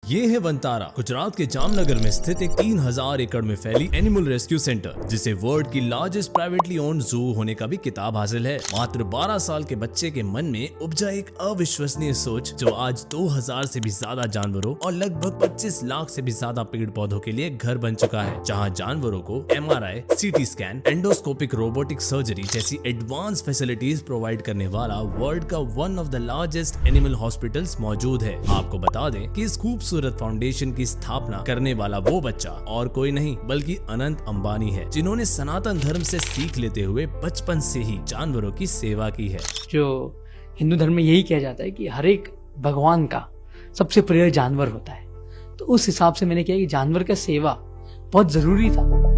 ये है वंतारा, गुजरात के जामनगर में स्थित एक 3000 एकड़ में फैली एनिमल रेस्क्यू सेंटर, जिसे वर्ल्ड की लार्जेस्ट प्राइवेटली ओन्ड जू होने का भी किताब हासिल है। मात्र 12 साल के बच्चे के मन में उपजा एक अविश्वसनीय सोच, जो आज 2000 से भी ज्यादा जानवरों और लगभग 25 लाख से भी ज्यादा पेड़ पौधों के लिए घर बन चुका है, जहां जानवरों को MRI, CT scan, endoscopic robotic surgery जैसी एडवांस फैसिलिटीज प्रोवाइड करने वाला वर्ल्ड का one of the largest animal hospitals मौजूद है। आपको बता दें कि इस खूबसूरत फाउंडेशन की स्थापना करने वाला वो बच्चा और कोई नहीं बल्कि अनंत अंबानी है, जिन्होंने सनातन धर्म से सीख लेते हुए बचपन से ही जानवरों की सेवा की है। जो हिंदू धर्म में यही किया जाता है कि हर एक भगवान का सबसे प्रिय जानवर होता है, तो उस हिसाब से मैंने किया कि जानवर का सेवा बहुत जरूरी था।